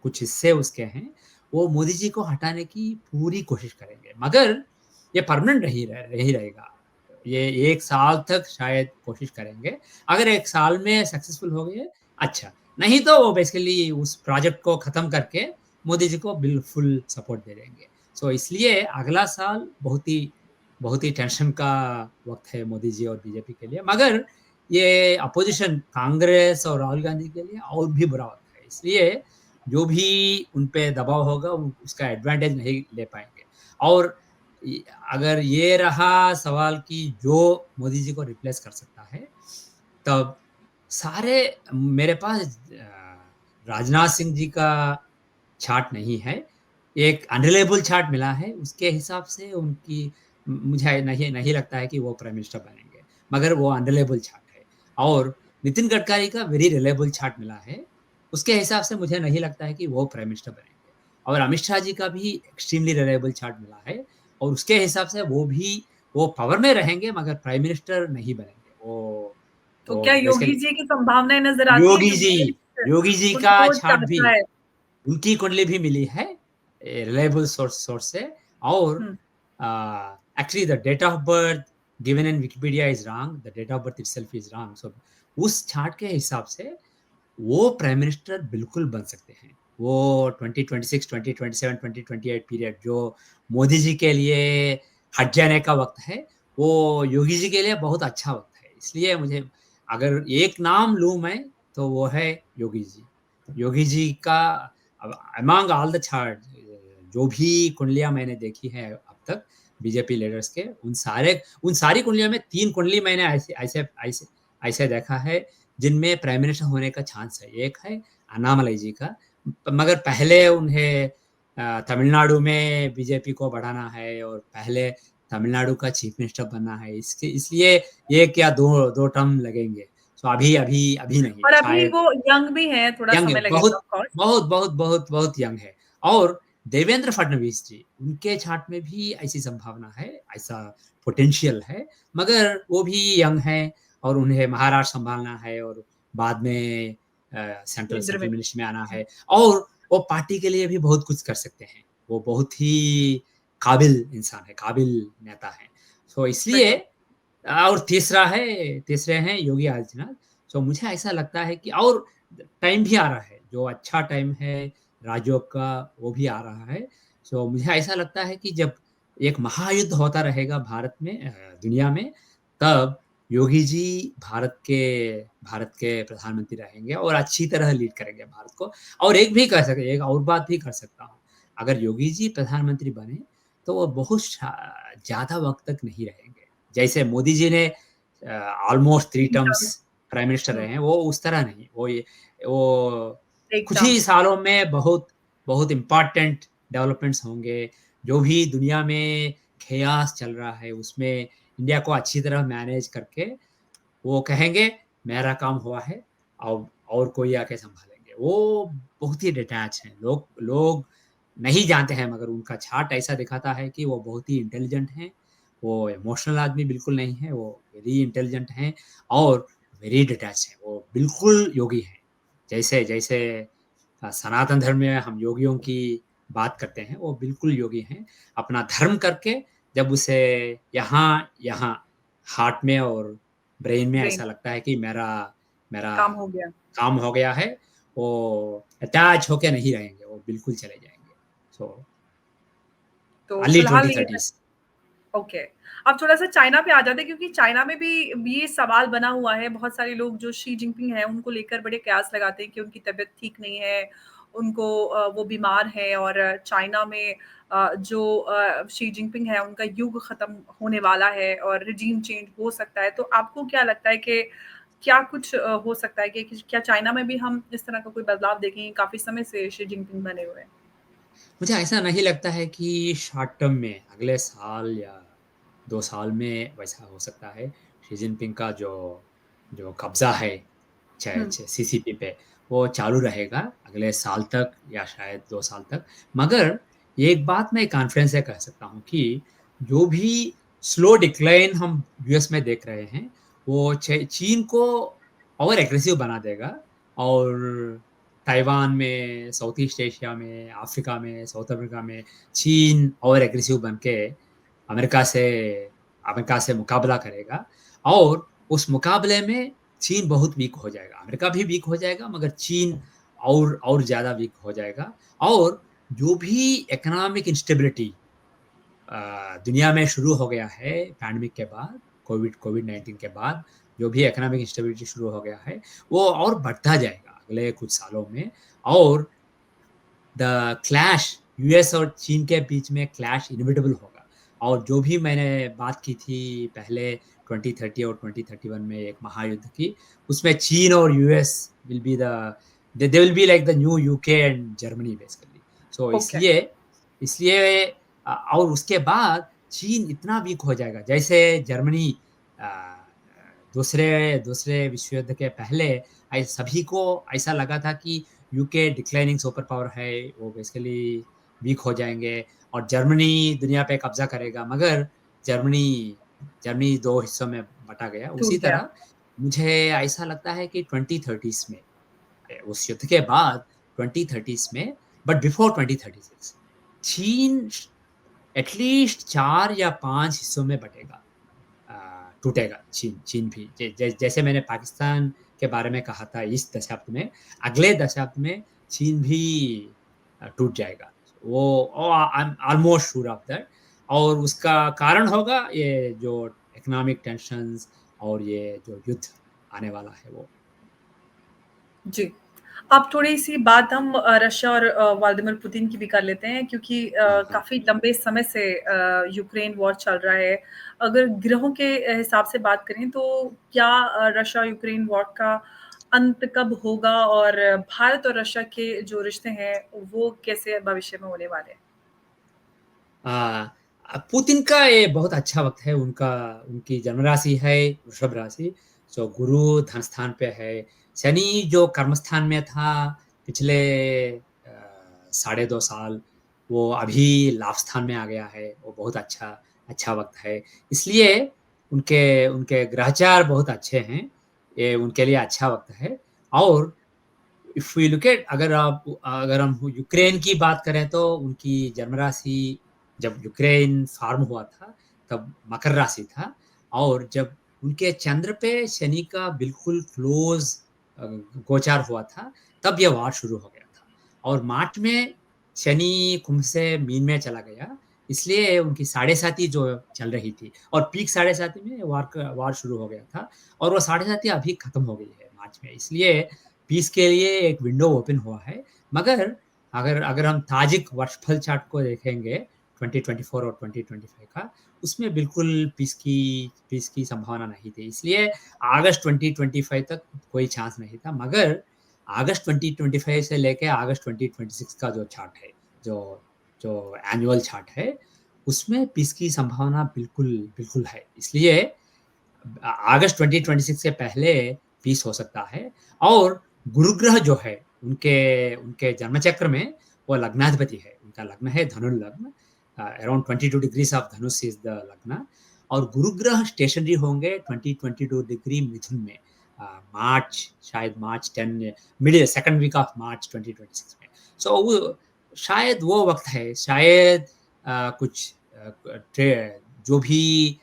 कुछ हिस्से उसके हैं, वो मोदी जी को हटाने की पूरी कोशिश करेंगे। मगर ये परमानेंट नहीं रहेगा। ये 1 साल तक शायद कोशिश करेंगे। अगर 1 साल में सक्सेसफुल हो गए, अच्छा, नहीं तो वो बेसिकली उस प्रोजेक्ट को खत्म करके मोदी जी को फुल सपोर्ट दे देंगे। सो इसलिए अगला साल बहुत ही टेंशन का वक़्त है मोदी जी और बीजेपी के लिए। मगर ये अपोज़िशन कांग्रेस और राहुल गांधी के लिए और भी बुरा वक़्त है। इसलिए जो भी उन पे दबाव होगा, उसका एडवांटेज नहीं ले पाएँगे। और इ अगर ये रहा सवाल कि जो मोदी जी को रिप्लेस कर सकता है, तब सारे मेरे पास राजनाथ सिंह जी का चार्ट नहीं है। एक अनरिलायबल चार्ट मिला है, उसके हिसाब से उनकी मुझे नहीं नहीं लगता है कि वो प्राइम मिनिस्टर बनेंगे, मगर वो अनरिलायबल चार्ट है। और नितिन गडकरी का वेरी रिलायबल चार्ट मिला है, उसके हिसाब से मुझे नहीं लगता है कि वो प्राइम मिनिस्टर बनेंगे। और अमित शाह जी का भी एक्सट्रीमली रिलायबल चार्ट मिला है, और उसके हिसाब से वो पावर में रहेंगे, मगर प्राइम मिनिस्टर नहीं बनेंगे। तो वो क्या योगी बेसिकली जी की संभावनाएँ नज़र आती हैं, योगी क्योंकि जी देश योगी जी का उनको चार्ट भी, चाहता है? उनकी कुंडली भी मिली है रिलायबल सोर्स से। और hmm, actually the date of birth given in Wikipedia is wrong, the date of birth itself is wrong. So उस चार्ट के हिसाब से वो प्राइम मिनिस्टर बिल्कुल बन सकते हैं। वो 2026, 2027, 2028 पीरियड जो मोदी जी के लिए हट जाने का वक़्त है, वो योगी जी के लिए बहुत अच्छा वक़्त है। इसलिए मुझे, अगर एक नाम लूँ मैं, तो वो है योगी जी। योगी जी का अब अमंग ऑल द चार्ट, जो भी कुंडलियाँ मैंने देखी हैं अब तक बीजेपी लीडर्स के, उन सारी कुंडलियों में 3 कुंडली मैंने ऐसे देखा है जिनमें प्राइम मिनिस्टर होने का चांस है। एक है अन्नामलई जी का, मगर पहले उन्हें तमिलनाडु में बीजेपी को बढ़ाना है, और पहले तमिलनाडु का चीफ मिनिस्टर बनना है। इसलिए 1 या 2 टर्म लगेंगे। सो अभी नहीं, और अभी शायद वो यंग भी हैं, थोड़ा यंग है, समय लगेगा बहुत, ऑफ कोर्स। बहुत, बहुत, बहुत, बहुत यंग है। और देवेंद्र फडणवीस जी, उनके चार्ट में भी ऐसी संभावना है, ऐसा पोटेंशियल है, मगर वो भी यंग हैं, और उन्हें महाराष्ट्र सँभालना है, और बाद में सेंट्रल केंद्र में। सेंट्रल मिनिस्ट्री में आना हुँ, है, और वो पार्टी के लिए भी बहुत कुछ कर सकते हैं। वो बहुत ही काबिल इंसान है, काबिल नेता हैं। सो इसलिए बिल्कुल। और तीसरे हैं योगी आदित्यनाथ। सो मुझे ऐसा लगता है कि, और टाइम भी आ रहा है, जो अच्छा टाइम है राजयोग का, वो भी आ रहा है। सो मुझे ऐसा लगता है कि जब एक महायुद्ध होता रहेगा भारत में, दुनिया में, तब योगी जी भारत के प्रधानमंत्री रहेंगे और अच्छी तरह लीड करेंगे भारत को। और एक और बात भी कर सकता हूँ, अगर योगी जी प्रधानमंत्री बने, तो वो बहुत ज़्यादा वक़्त तक नहीं रहेंगे। जैसे मोदी जी ने almost 3 3 terms term. Prime minister hmm, रहे हैं, वो उस तरह नहीं। वो 1 कुछ टर्म। ही सालों में बहुत बहुत इम्पोर्टेंट डेवलपमेंट्स होंगे। जो भी दुनिया में chaos चल रहा है, उसमें इंडिया को अच्छी तरह मैनेज करके वो कहेंगे मेरा काम हुआ है, और कोई आके सँभालेंगे। वो बहुत ही डिटैच हैं। लोग लोग नहीं जानते हैं, मगर उनका चार्ट ऐसा दिखाता है कि वो बहुत ही इंटेलिजेंट हैं। वो इमोशनल आदमी बिल्कुल नहीं है, वो वेरी इंटेलिजेंट हैं और वेरी डिटैच हैं। वो बिल्कुल योगी हैं। जैसे जैसे सनातन धर्म में हम योगियों की बात करते हैं, वो बिल्कुल योगी हैं। अपना धर्म करके जब उसे यहाँ यहाँ हार्ट में और ब्रेन में ब्रेन ऐसा लगता है कि मेरा मेरा काम हो गया। काम हो गया है, वो अटैच होके नहीं रहेंगे, वो बिल्कुल चले जाएँगे। सो तो अर्ली फिलहाल ये 2030s। ओके। अब थोड़ा-सा चाइना पे आ जाते हैं क्योंकि चाइना में भी ये सवाल बना हुआ है। बहुत सारे लोग जो शी जिनपिंग हैं, उनको लेकर बड़े कयास लगाते हैं कि उनकी तबीयत ठीक नहीं है, उनको वो बीमार हैं और चाइना में शी जिनपिंग है, उनका युग खत्म होने वाला है और रिजीम चेंज हो सकता है। तो आपको क्या लगता है कि क्या कुछ हो सकता है कि क्या चाइना में भी हम इस तरह का कोई बदलाव देखेंगे? काफ़ी समय से शी जिनपिंग बने हुए हैं। मुझे ऐसा नहीं लगता है कि शॉर्ट टर्म में अगले साल या 2 साल में वैसा हो सकता है। शी जिनपिंग का जो जो कब्ज़ा है हुँ, सीसीपी पे, वो चालू रहेगा अगले साल तक या शायद 2 साल तक। मगर एक बात मैं कॉन्फिडेंस से कह सकता हूँ कि जो भी स्लो डिक्लाइन हम यूएस में देख रहे हैं, वो चीन को और एग्रेसिव बना देगा। और ताइवान में, साउथ ईस्ट एशिया में, अफ्रीका में, साउथ अफ्रीका में चीन और एग्रेसिव बन के अमेरिका से अमेरिका से मुकाबला करेगा। और उस मुकाबले में चीन बहुत वीक हो जाएगा। अमेरिका भी वीक हो जाएगा, मगर चीन और ज़्यादा वीक हो जाएगा। और जो भी इकोनॉमिक इंस्टेबिलिटी दुनिया में शुरू हो गया है पैंडेमिक के बाद, कोविड-19 के बाद, जो भी इकोनॉमिक इंस्टेबिलिटी शुरू हो गया है, वो और बढ़ता जाएगा अगले कुछ सालों में। और द क्लैश यूएस और चीन के बीच में क्लैश इनेविटेबल होगा। और जो भी मैंने बात की थी पहले 2030 और 2031 में एक महायुद्ध की, उसमें चीन और US will be the they will be like the new UK and Germany basically. So okay. इसलिए इसलिए और उसके बाद चीन इतना वीक हो जाएगा, जैसे जर्मनी अ, दूसरे दूसरे विश्व युद्ध के पहले सभी को ऐसा लगा था कि यूके डिक्लाइनिंग सुपर पावर है, वो बेसिकली वीक हो जाएँगे और जर्मनी दुनिया पे कब्ज़ा करेगा। मगर जर्मनी जर्मनी 2 हिस्सों में बँटा गया। उसी टूट गया। तरह मुझे ऐसा लगता है कि 2030s में उस युद्ध के बाद 2030s में, बट बिफोर 2036 चीन एटलीस्ट 4 या 5 हिस्सों में बँटेगा। टूटेगा चीन चीन भी। जैसे मैंने पाकिस्तान के बारे में कहा था इस दशाब्द में, अगले दशाब्द में चीन भी टूट जाएगा। वो I am almost sure of that. और उसका कारण होगा ये जो इकोनॉमिक टेंशन्स और ये जो युद्ध आने वाला है वो। जी। अब थोड़ी-सी बात हम रशिया और व्लादिमीर पुतिन की भी कर लेते हैं क्योंकि हाँ, हाँ। काफ़ी लंबे समय से यूक्रेन वॉर चल रहा है। अगर ग्रहों के हिसाब से बात करें तो क्या रशिया-यूक्रेन वॉर का अंत कब होगा और भारत और रशिया के जो रिश्ते हैं, वो कैसे भविष्य में होने वाले हैं? अ पुतिन का ये बहुत अच्छा वक़्त है, उनकी जन्म राशि है वृषभ राशि, जो गुरु धन स्थान पे है। शनि जो कर्मस्थान में था पिछले साढ़े 2 साल, वो अभी लाभ स्थान में आ गया है, वो बहुत अच्छा अच्छा वक़्त है। इसलिए उनके उनके ग्रहचार बहुत अच्छे हैं, ये उनके लिए अच्छा वक़्त है। और इफ वी लुक एट अगर हम यूक्रेन की बात करें तो उनकी जन्म राशि जब यूक्रेन फॉर्म हुआ था तब मकर राशि था। और जब उनके चंद्र पे शनि का बिल्कुल क्लोज गोचार हुआ था, तब यह वार शुरू हो गया था। और मार्च में शनि कुंभ से मीन में चला गया, इसलिए उनकी 7.5 जो चल रही थी और पीक 7.5 में वार शुरू हो गया था और वो 7.5 अभी खत्म हो गई है मार्च में। इसलिए पीस के लिए एक विंडो ओपन हुआ है। मगर अगर अगर हम ताजिक वर्षफल चार्ट को देखेंगे 2024 और 2025 का, उसमें बिल्कुल पीस की संभावना नहीं थी। इसलिए अगस्त 2025 तक कोई चांस नहीं था। मगर अगस्त 2025 से लेके अगस्त 2026 का जो चार्ट है, जो जो एनुअल चार्ट है, उसमें पीस की संभावना बिल्कुल बिल्कुल है। इसलिए अगस्त 2026 से पहले पीस हो सकता है और गुरु ग्रह जो है, उनके उनके जन्म चक्र में वो लग्नाधिपति है। उनका लग्न है धनु लग्न, around 22 degrees of Dhanush is the लग्न और गुरु ग्रह स्टेशनरी होंगे 22 डिग्री मिथुन में। मार्च शायद March 10 middle second week of March 2026 में। सो वो शायद वो वक़्त है, शायद कुछ ट्रे जो भी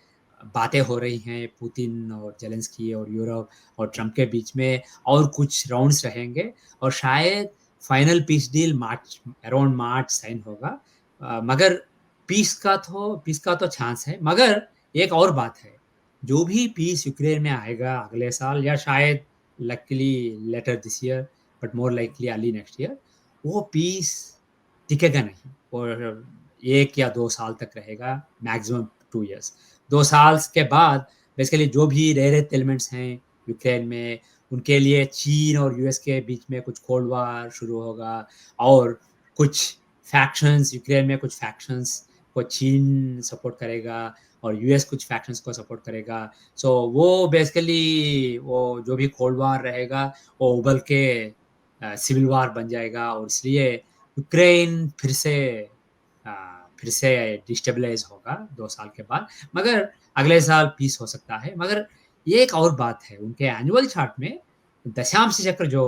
बातें हो रही हैं पुतिन और ज़ेलेंस्की और यूरोप और ट्रम्प के बीच में और कुछ राउंड्स रहेंगे और शायद फाइनल पीस डील मार्च अराउंड मार्च साइन होगा। मगर पीस का तो चांस है। मगर एक और बात है, जो भी पीस यूक्रेन में आएगा अगले साल या शायद luckily later this year but more likely early next year, वो पीस टिकेगा नहीं और 1 या 2 साल तक रहेगा, मैक्सिमम 2 इयर्स। 2 साल्स के बाद बेसिकली जो भी रेयर अर्थ एलिमेंट्स हैं यूक्रेन में, उनके लिए चीन और यूएस के बीच में कुछ कोल्ड वॉर शुरू होगा और कुछ फैक्शंस यूक्रेन में कुछ फैक्शंस को चीन सपोर्ट करेगा और यूएस कुछ फैक्शंस को सपोर्ट करेगा। सो वो बेसिकली वो जो भी कोल्ड वॉर रहेगा, वो उबल के सिविल वॉर बन जाएगा और इसलिए यूक्रेन अ, फिर से डिस्टेबलाइज़ होगा 2 साल के बाद। मगर अगले साल पीस हो सकता है। मगर ये एक और बात है, उनके एनुअल चार्ट में दशांश चक्र जो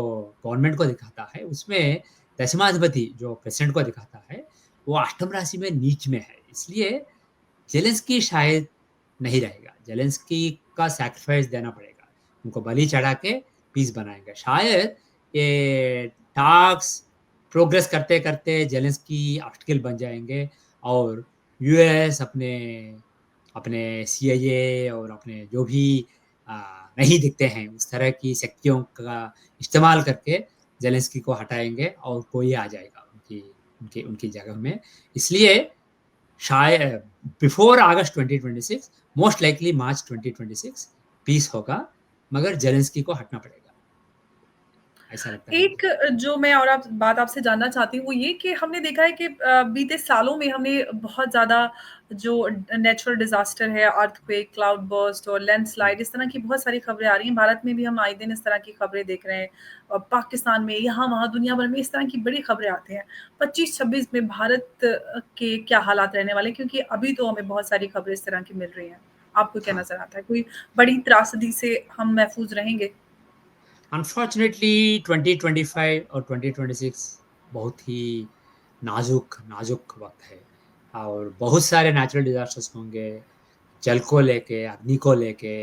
गवर्नमेंट को दिखाता है, उसमें दशमाधिपति जो प्रेसिडेंट को दिखाता है, वो अष्टम राशि में नीच में है। इसलिए ज़ेलेंस्की शायद नहीं रहेगा। ज़ेलेंस्की का सैक्रिफाइस देना पड़ेगा। उनको बलि चढ़ा के पीस बनाएँगे। शायद ये टॉक्स प्रोग्रेस करते-करते ज़ेलेंस्की ऑब्स्टेकल बन जाएँगे और यूएस अपने अपने सीआईए और अपने जो भी अ, नहीं दिखते हैं, उस तरह की शक्तियों का इस्तेमाल करके ज़ेलेंस्की को हटाएँगे और कोई आ जाएगा उनकी उनकी उनकी जगह में। इसलिए शायद बिफोर अगस्त 2026 मोस्ट लाइकली मार्च 2026 पीस होगा, मगर ज़ेलेंस्की को हटना पड़ेगा। ऐसा लगता है मुझे। एक जो मैं और आप बात आपसे जानना चाहती हूँ वो ये कि हमने देखा है कि बीते सालों में हमने बहुत ज़्यादा जो नेचुरल डिज़ास्टर है, अर्थक्वेक, क्लाउड बर्स्ट और हुँ, लैंडस्लाइड इस तरह की बहुत सारी खबरें आ रही हैं। भारत में भी हम आए दिन इस तरह की खबरें देख रहे हैं। पाकिस्तान में, यहाँ-वहाँ दुनिया भर में इस तरह की बड़ी खबरें आती हैं। 25-26 में भारत के क्या हालात रहने वाले हैं? क्योंकि अभी तो हमें बहुत सारी खबरें इस तरह की मिल रही हैं। आपको क्या हाँ। नज़र आता है? कोई बड़ी त्रासदी से हम महफूज़ रहेंगे? अनफॉर्चुनेटली 2025 और 2026 बहुत ही नाज़ुक नाज़ुक वक़्त है और बहुत सारे नेचुरल डिज़ास्टर्स होंगे, जल को लेके, अग्नि को लेके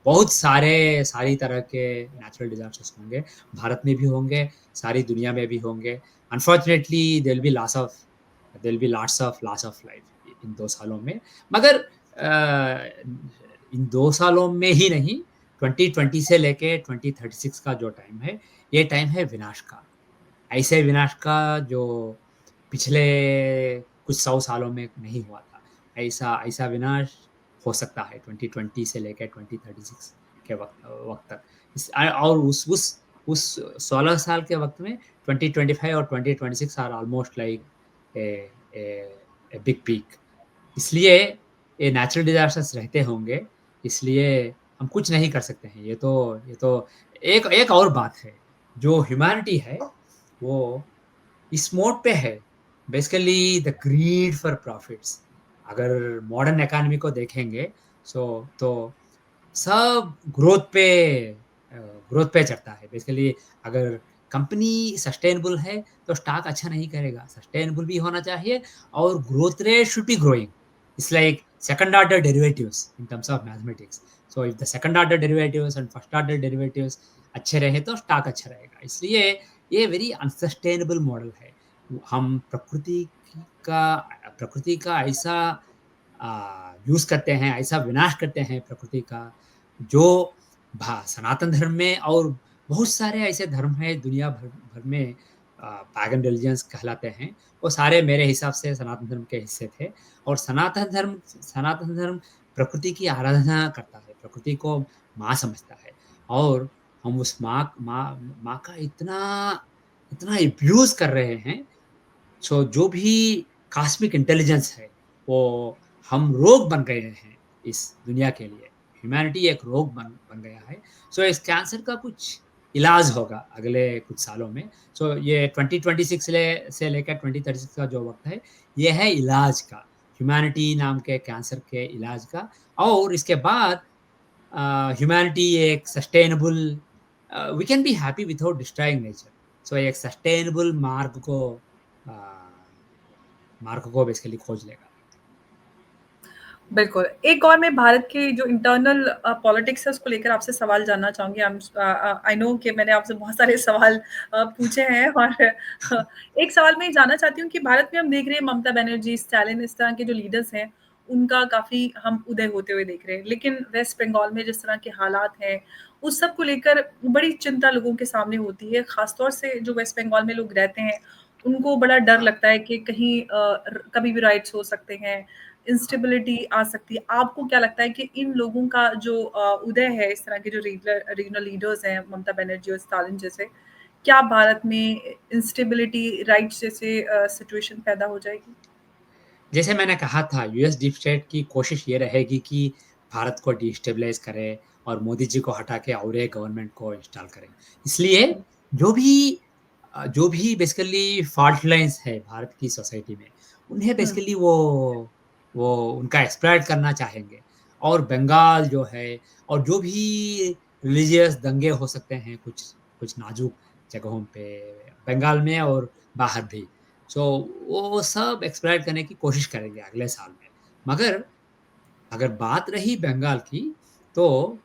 बहुत सारी तरह के नेचुरल डिज़ास्टर्स होंगे। भारत में भी होंगे, सारी दुनिया में भी होंगे। Unfortunately there will be lots of life in 2 सालों में। मगर इन 2 सालों में ही नहीं 2020 से लेके 2036 का जो टाइम है, ये टाइम है विनाश का। ऐसे विनाश का जो पिछले कुछ 100 सालों में नहीं हुआ था। ऐसा ऐसा विनाश हो सकता है 2020 से लेके 2036 के वक़्त तक। और उस 16 साल के वक़्त में 2025 और 2026 are almost like a a a big peak. इसलिए ये नेचुरल डिज़ास्टर्स रहते होंगे, इसलिए हम कुछ नहीं कर सकते हैं। ये तो एक एक और बात है, जो ह्यूमैनिटी है, वो इस मोड पे है, basically the greed for profits. अगर मॉडर्न इकोनॉमी को देखेंगे, तो सब ग्रोथ पे चढ़ता है। बेसिकली अगर कंपनी सस्टेनेबल है, तो स्टॉक अच्छा नहीं करेगा। सस्टेनेबल भी होना चाहिए और growth rate should be growing. It's like second order derivatives in terms of mathematics. So if the second order derivatives and first order derivatives अच्छे रहे, तो स्टॉक अच्छा रहेगा। इसलिए ये वेरी अनसस्टेनेबल मॉडल है। हम प्रकृति का ऐसा यूज़ करते हैं, ऐसा विनाश करते हैं प्रकृति का, जो सनातन धर्म में और बहुत सारे ऐसे धर्म हैं दुनिया भर में पैगन रिलिजन्स कहलाते हैं, वो सारे मेरे हिसाब से सनातन धर्म के हिस्से थे और सनातन धर्म प्रकृति की आराधना करता है, प्रकृति को माँ समझता है और हम उस माँ का इतना इतना अब्यूज़ कर रहे हैं, सो जो भी कॉस्मिक इंटेलिजेंस है, वो हम रोग बन गए हैं इस दुनिया के लिए। ह्यूमैनिटी एक रोग बन गया है। सो इस कैंसर का कुछ इलाज होगा अगले कुछ सालों में। सो ये 2026 से लेकर 2036 का जो वक़्त है, ये है इलाज का, ह्यूमैनिटी नाम के कैंसर के इलाज का और इसके बाद ह्यूमैनिटी एक sustainable we can be happy without destroying nature. So एक सस्टेनेबल अ, मार्ग को बेसिकली खोज लेगा। बिल्कुल। एक और मैं भारत के जो इंटरनल पॉलिटिक्स है उसको लेकर आपसे सवाल जानना चाहूँगी। आई नो कि मैंने आपसे बहुत सारे सवाल पूछे हैं और एक सवाल मैं ये जानना चाहती हूँ कि भारत में हम देख रहे हैं ममता बनर्जी, स्टालिन इस तरह के जो लीडर्स हैं, उनका काफ़ी हम उदय होते हुए देख रहे हैं। लेकिन वेस्ट बंगाल में जिस तरह के हालात हैं, उस सब को लेकर बड़ी चिंता लोगों के सामने होती है। ख़ास तौर से जो वेस्ट बंगाल में लोग रहते हैं, उनको बड़ा डर हाँ, लगता है कि कहीं कभी भी राइट्स हो सकते हैं, हाँ। इंस्टेबिलिटी आ सकती है। आपको क्या लगता है कि इन लोगों का जो उदय है, इस तरह के जो रीजनल लीडर्स हैं, ममता बनर्जी और स्टालिन जैसे, क्या भारत में इंस्टेबिलिटी, राइट्स जैसे सिचुएशन पैदा हो जाएगी? जैसे मैंने कहा था यूएस डीप स्टेट की कोशिश ये रहेगी कि भारत को डिस्टेबलाइज़ करे और मोदी जी को हटा के और एक गवर्नमेंट को इंस्टॉल करें। इसलिए हुँ, जो भी बेसिकली फॉल्ट लाइन्स है भारत की सोसाइटी में, उन्हें हुँ, बेसिकली वो उनका एक्सप्लॉइट करना चाहेंगे और बंगाल जो है और जो भी रिलीजियस दंगे हो सकते हैं कुछ नाज़ुक जगहों पे, बंगाल में और बाहर भी। सो वो सब एक्सप्लॉइट करने की कोशिश करेंगे अगले साल में। मगर अगर बात रही बंगाल की, तो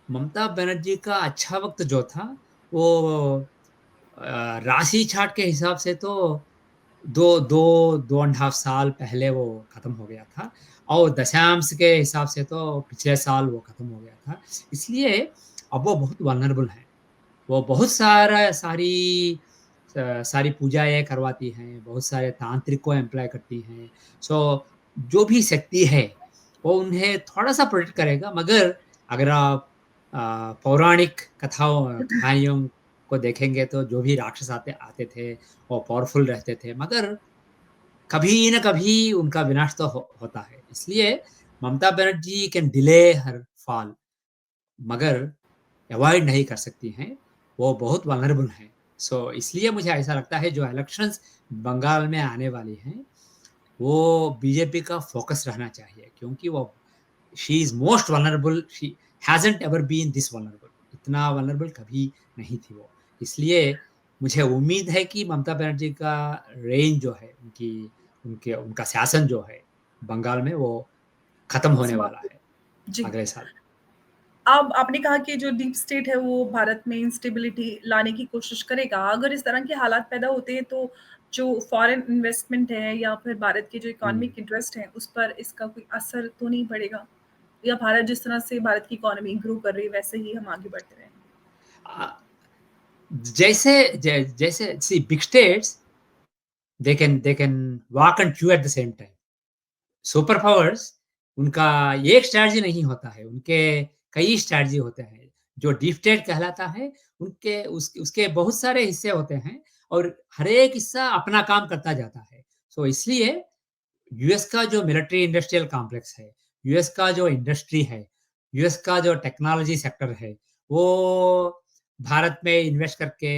ममता बनर्जी का अच्छा वक़्त जो था, वो राशि चार्ट के हिसाब से तो 2 1/2 साल पहले वो खत्म हो गया था और दशांश के हिसाब से तो पिछले साल वो खत्म हो गया था। इसलिए अब वो बहुत वल्नरेबल हैं। वो बहुत सारी पूजाएँ करवाती हैं, बहुत सारे तांत्रिक को एम्प्लॉय करती हैं। सो जो भी शक्ति है, वो उन्हें थोड़ा-सा प्रोटेक्ट करेगा मगर अगर आप पौराणिक कहानियों को देखेंगे तो जो भी राक्षस आते आते थे, वो पावरफुल रहते थे मगर कभी न कभी उनका विनाश तो होता है। इसलिए Mamata Banerjee can delay her fall मगर अवॉइड नहीं कर सकती हैं, वो बहुत वल्नरेबल हैं। सो इसलिए मुझे ऐसा लगता है जो इलेक्शंस बंगाल में आने वाली हैं, वो बीजेपी का फ़ोकस रहना चाहिए क्योंकि वो she is most vulnerable she hasn't ever been this vulnerable इतना वल्नरेबल कभी नहीं थी वो। इसलिए मुझे उम्मीद है कि ममता बनर्जी का रेंज जो है, उनके उनका शासन जो है, बंगाल में वो खत्म होने वाला समाप्त है जी। अगले साल। अब आपने कहा कि जो डीप स्टेट है वो भारत में इंस्टेबिलिटी लाने की कोशिश करेगा। अगर इस तरह के हालात पैदा होते हैं तो जो फॉरेन इन्वेस्टमेंट है या फिर भारत के जो हुँ। इकोनॉमिक इंटरेस्ट है उस पर इसका कोई असर तो नहीं पड़ेगा? या भारत जिस तरह से भारत की इकोनॉमी ग्रो कर रही है वैसे ही हम आगे बढ़ते रहेंगे? अ, जैसे सी big states they can walk and chew at the same time. Super powers उनका एक स्ट्रैटेजी नहीं होता है, उनके कई स्ट्रैटेजी होते हैं। जो डीप स्टेट कहलाता है, उनके उसके बहुत सारे हिस्से होते हैं और हर एक हिस्सा अपना काम करता जाता है। सो इसलिए यूएस का जो मिलिट्री इंडस्ट्रियल कॉम्प्लेक्स है, यूएस का जो इंडस्ट्री है, यूएस का जो टेक्नोलॉजी सेक्टर है, वो भारत में इन्वेस्ट करके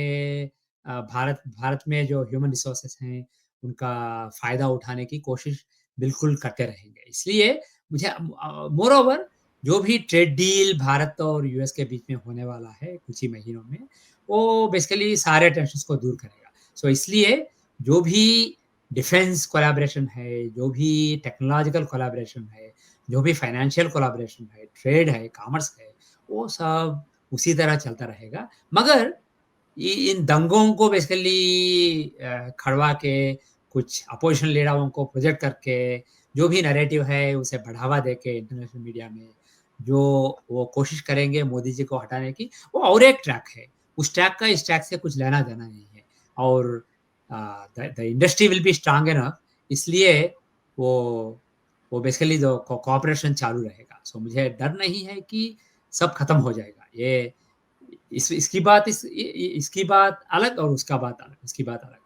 भारत में जो ह्यूमन रिसोर्सेस हैं, उनका फ़ायदा उठाने की कोशिश बिल्कुल करते रहेंगे। इसलिए मोर ओवर जो भी ट्रेड डील भारत और यूएस के बीच में होने वाला है कुछ ही महीनों में, वो बेसिकली सारे टेंशन्स को दूर करेगा। सो इसलिए जो भी डिफेंस कोलैबोरेशन है, जो भी टेक्नोलॉजिकल कोलैबोरेशन है, जो भी फाइनेंशियल कोलैबोरेशन है, ट्रेड है, कॉमर्स है, वो सब उसी तरह चलता रहेगा। मगर इन दंगों को बेसिकली खड़वा के कुछ अपोजिशन लीडरों को प्रोजेक्ट करके जो भी नैरेटिव है उसे बढ़ावा देके इंटरनेशनल मीडिया में जो वो कोशिश करेंगे मोदी जी को हटाने की, वो और एक ट्रैक है। उस ट्रैक का इस ट्रैक से कुछ लेना-देना नहीं है। और the industry will be strong enough, इसलिए वो वो बेसिकली जो कोऑपरेशन चालू रहेगा। सो मुझे डर नहीं है कि सब खत्म हो जाएगा। ये इसकी बात इसकी बात अलग और उसका बात अलग, उसकी बात अलग।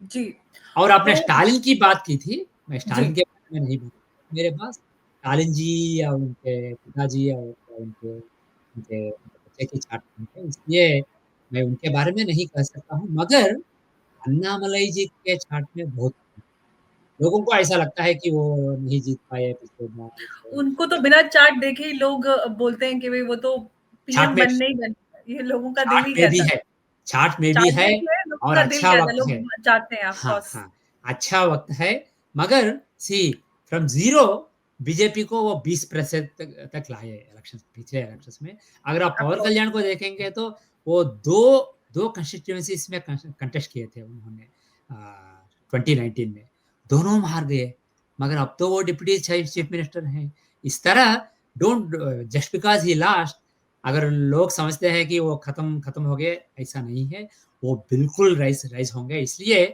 जी। और आपने तो स्टालिन की बात की थी, मैं जी। स्टालिन के बारे में नहीं बोलूँगा। मेरे पास स्टालिन जी या उनके पिताजी या उनके उनके बच्चे की चाट नहीं है, इसलिए मैं उनके बारे में नहीं कह सकता हूँ। मगर अन्नामलई जी के छाट में बहुत लोगों को ऐसा लगता है कि वो नहीं जीत पाए पिछले बार, इसलिए उनको तो बिना चार्ट देखे ही लोग बोलते हैं कि भई वो तो छाट पीएम में बनने ही बन ये लोगों का दिल छाट ही में भी कहता है। है, छाट में भी चार्ट है में भी है, लोगों और का दिल अच्छा कहता है, वक़्त है। लोग चाहते हैं ऑफ हाँ, कोर्स। हाँ, अच्छा वक़्त है, मगर सी फ्रॉम ज़ीरो बीजेपी को वो 20% तक लाए इलेक्शंस पिछले इलेक्शंस में। अगर आप ऑफ पवन कोर्स। कल्याण को देखेंगे तो वो 2 कंस्टिट्यूएंसीज़ में कंटेस्ट किए थे उन्होंने 2019 में, दोनों हार गए, मगर अब तो वो डिप्टी चीफ मिनिस्टर हैं। इस तरह don't just because he lost, अगर लोग समझते हैं कि वो खत्म हो गए, ऐसा नहीं है। वो बिल्कुल राइज़ राइज़ होंगे, इसलिए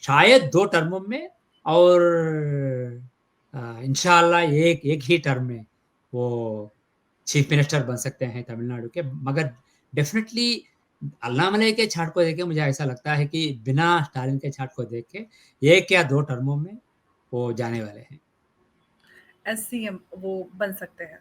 शायद 2 टर्मों में और इंशाअल्लाह एक एक ही टर्म में वो चीफ मिनिस्टर बन सकते हैं तमिलनाडु के। मगर डेफ़िनेटली अन्नामलई के छाट को देख के मुझे ऐसा लगता है कि बिना स्टालिन के छाट को देख के 1 या 2 टर्मों में वो जाने वाले हैं। एससीएम वो बन सकते हैं।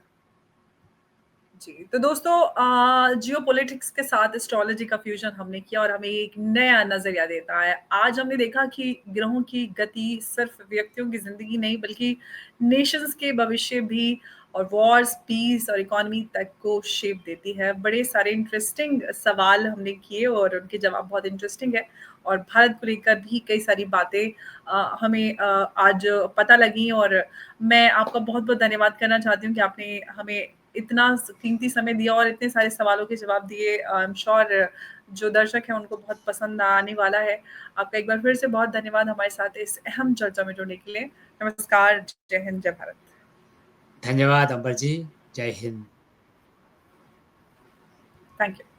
जी, तो दोस्तों जियोपॉलिटिक्स के साथ एस्ट्रोलॉजी का फ्यूज़न हमने किया और हमें एक नया नज़रिया देता है। आज हमने देखा कि ग्रहों की गति सिर्फ़ व्यक्तियों की ज़िंदगी नहीं बल्कि नेशंस के भविष्य भी और वॉर्स, पीस और इकोनॉमी तक को शेप देती है। बड़े सारे इंटरेस्टिंग सवाल हमने किए और उनके जवाब बहुत इंटरेस्टिंग है और भारत को लेकर भी कई सारी बातें हमें आज पता लगी और मैं आपका बहुत-बहुत धन्यवाद करना चाहती हूँ कि आपने हमें इतना कीमती समय दिया और इतने सारे सवालों के जवाब दिए। आई एम श्योर जो दर्शक हैं उनको बहुत पसंद आने वाला है। आपका एक बार फिर से बहुत धन्यवाद हमारे साथ इस अहम चर्चा में जुड़ने के लिए। नमस्कार, जय हिंद, जय भारत। धन्यवाद अंबर जी, जय हिंद। Thank you.